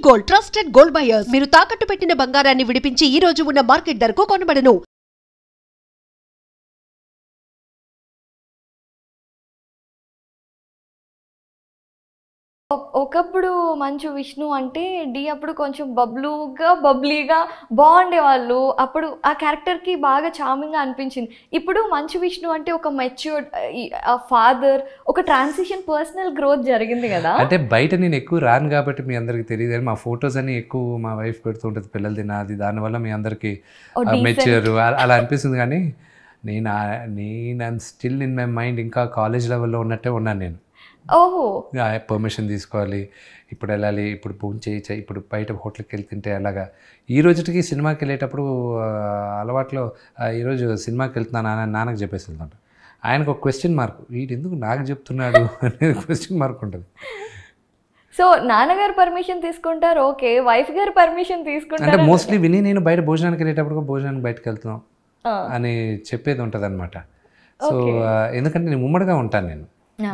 Gold trusted gold buyers. మీరు తాకట్టు పెట్టిన బంగారాన్ని విడిపించి ఈ రోజు ఉన్న మార్కెట్ ధరకు కొనబడను. ఒకప్పుడు మంచు విష్ణు అంటే అప్పుడు కొంచెం బబ్లీగా బాగుండేవాళ్ళు. అప్పుడు ఆ క్యారెక్టర్కి బాగా చార్మింగ్గా అనిపించింది. ఇప్పుడు మంచు విష్ణు అంటే ఒక మెచ్యూర్డ్ ఫాదర్, ఒక ట్రాన్సిషన్, పర్సనల్ గ్రోత్ జరిగింది కదా. అంటే బయట నేను ఎక్కువ రాను కాబట్టి మీ అందరికి తెలియదు, కానీ మా ఫొటోస్ అన్ని ఎక్కువ మా వైఫ్ పెడుతుంటుంది పిల్లలది నాది, దానివల్ల మీ అందరికి మెచ్యూర్ అలా అనిపిస్తుంది. కానీ నేను స్టిల్ ఇన్ మై మైండ్ ఇంకా కాలేజ్ లెవెల్లో ఉన్నట్టే ఉన్నాను నేను. ఓహో, పర్మిషన్ తీసుకోవాలి, ఇప్పుడు వెళ్ళాలి, ఇప్పుడు ఫోన్ చేయి, ఇప్పుడు బయట హోటల్కి వెళ్తుంటే తింటే అలాగా. ఈ రోజుకి సినిమాకి వెళ్ళేటప్పుడు అలవాట్లో ఈరోజు సినిమాకి వెళ్తున్నాను నాన్నకు చెప్పేసి వెళ్తుంటాను. ఆయనకు ఒక క్వశ్చన్ మార్క్, వీడు ఎందుకు నాకు చెప్తున్నాడు అనేది క్వశ్చన్ మార్క్ ఉంటుంది. సో నాన్నగారు పర్మిషన్ తీసుకుంటారు, ఓకే, వైఫ్ గారు పర్మిషన్ తీసుకుంటారు. అంటే మోస్ట్లీ విని నేను బయట భోజనానికి వెళ్ళేటప్పుడు భోజనానికి బయటకు వెళ్తున్నాం అని చెప్పేది ఉంటుంది అనమాట. సో ఎందుకంటే నేను ఉమ్మడిగా ఉంటాను నేను.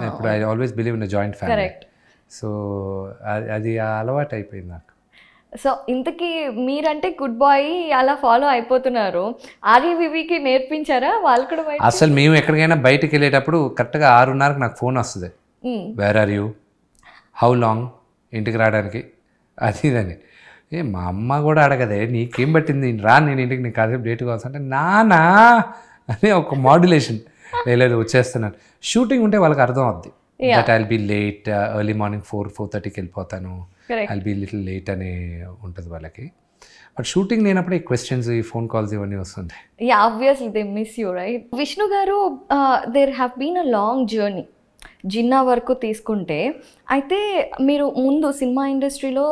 ఇప్పుడు I always believe in joint family. So అది అలవాటు అయిపోయింది నాకు. సో ఇంతకీ మీరంటే గుడ్ బాయ్ అలా ఫాలో అయిపోతున్నారు. ఆర్యవివికి నేర్పించారా వాళ్ళు కూడా? అసలు మేము ఎక్కడికైనా బయటకు వెళ్ళేటప్పుడు కరెక్ట్గా 6:30కి నాకు ఫోన్ వస్తుంది, where are you, how long, ఇంటికి రావడానికి అది ఇదని. మా అమ్మ కూడా అడగదే, నీకేం పట్టింది రా, నేను ఇంటికి నీకు కాసేపు డేట్గా వస్తా అంటే నానా అని ఒక మాడ్యులేషన్. లేదు వచ్చేస్తున్నాను. షూటింగ్ ఉంటే వాళ్ళకి అర్థం అవుద్ది that I'll be late, early morning 4-4:30కి వెళ్ళిపోతాను, ఐల్ బీ లిటిల్ లేట్ అని ఉంటుంది వాళ్ళకి. బట్ షూటింగ్ లేనప్పుడు ఈ క్వశ్చన్స్, ఈ ఫోన్ కాల్స్ ఇవన్నీ వస్తుంటాయి. Obviously they miss you, right? Vishnu గారు, there have been a long journey Jinna వరకు తీసుకుంటే. అయితే మీరు ముందు సినిమా ఇండస్ట్రీలో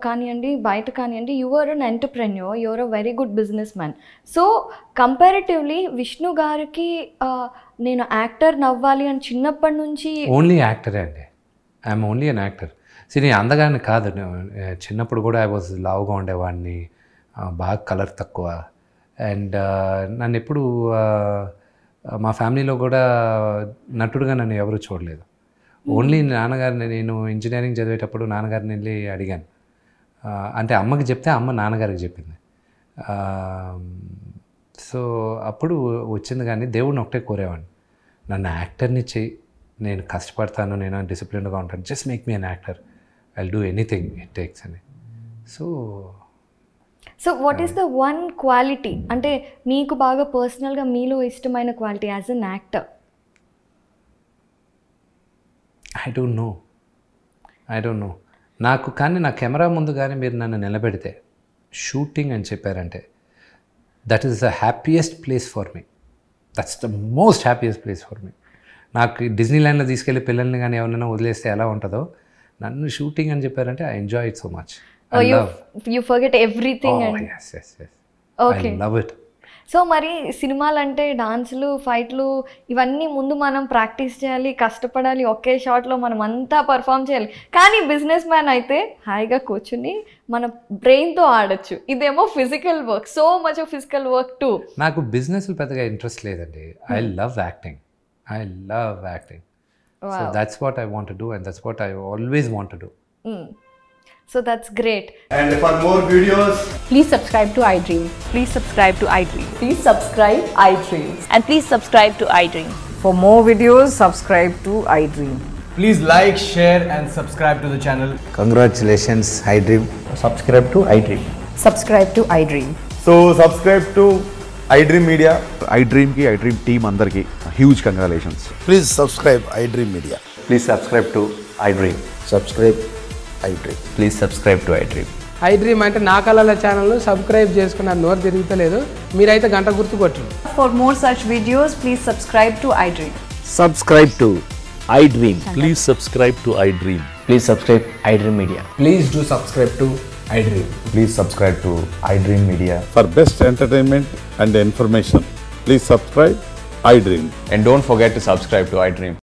కానివ్వండి, బయట కానివ్వండి, your an entrepreneur, your a very good business man. So comparatively Vishnu గారికి నేను యాక్టర్ నవ్వాలి అని చిన్నప్పటి నుంచి ఓన్లీ యాక్టరే అండి. I'm only an actor. సరే, నేను అందగానే కాదు. చిన్నప్పుడు కూడా ఐ వాజ్ లావుగా ఉండేవాడిని, బాగా కలర్ తక్కువ. అండ్ నన్ను ఎప్పుడు మా ఫ్యామిలీలో కూడా నటుడుగా నన్ను ఎవరు చూడలేదు. ఓన్లీ నాన్నగారిని, నేను ఇంజనీరింగ్ చదివేటప్పుడు నాన్నగారిని వెళ్ళి అడిగాను. అంటే అమ్మకి చెప్తే అమ్మ నాన్నగారికి చెప్పింది. సో అప్పుడు వచ్చింది. కానీ దేవుడిని ఒకటే కోరేవాడిని, నన్ను యాక్టర్ని చెయ్యి, నేను కష్టపడతాను, నేను డిసిప్లిన్గా ఉంటాను, just make me an actor, I will do anything it takes అని. So what is the one quality, అంటే మీకు బాగా పర్సనల్గా మీలో ఇష్టమైన quality as an actor? I don't know నాకు. కానీ నా కెమెరా ముందు కానీ మీరు నన్ను నిలబెడితే షూటింగ్ అని చెప్పారంటే that is the happiest place for me. That's the most happiest place for me. నాకు డిజ్నీ ల్యాండ్లో తీసుకెళ్ళి పిల్లల్ని కానీ ఎవరైనా వదిలేస్తే ఎలా ఉంటుందో, నన్ను షూటింగ్ అని చెప్పారంటే I enjoy it so much. You forget everything. Yes. Okay. I love it. So మరి సినిమాలు అంటే డాన్సులు, ఫైట్లు, ఇవన్నీ ముందు మనం ప్రాక్టీస్ చేయాలి, కష్టపడాలి, ఒకే షాట్లో మనం అంతా పర్ఫామ్ చేయాలి. కానీ బిజినెస్ మ్యాన్ అయితే హాయిగా కూర్చుని మన బ్రెయిన్తో ఆడచ్చు. ఇదేమో physical work, so much of physical work two. నాకు బిజినెస్లు పెద్దగా ఇంట్రెస్ట్ లేదండి. I love acting. So that's what I want to do, and that's what I always want to do. So that's great. And for more videos, please subscribe to iDream. Please subscribe to iDream. Please subscribe iDream. And please subscribe to iDream. For more videos, subscribe to iDream. please like, share and subscribe to the channel. Congratulations, iDream. Subscribe to iDream. Subscribe to iDream. So subscribe to iDream Media. iDream ki iDream team andarki huge congratulations. Please subscribe iDream Media. Please subscribe to iDream. Subscribe iDream. Please subscribe to iDream. iDream అంటే నా కళల ఛానల్ను subscribe చేసుకున్న నోరు తిరుగుతలేదు, మీరైతే గంట గుర్తు కొట్టండి. For more such videos, please subscribe to iDream. Subscribe to iDream. Please subscribe to iDream. Please subscribe iDream Media. Please do subscribe to iDream. Please subscribe to iDream Media. For best entertainment and information, please subscribe iDream. And don't forget to subscribe to iDream.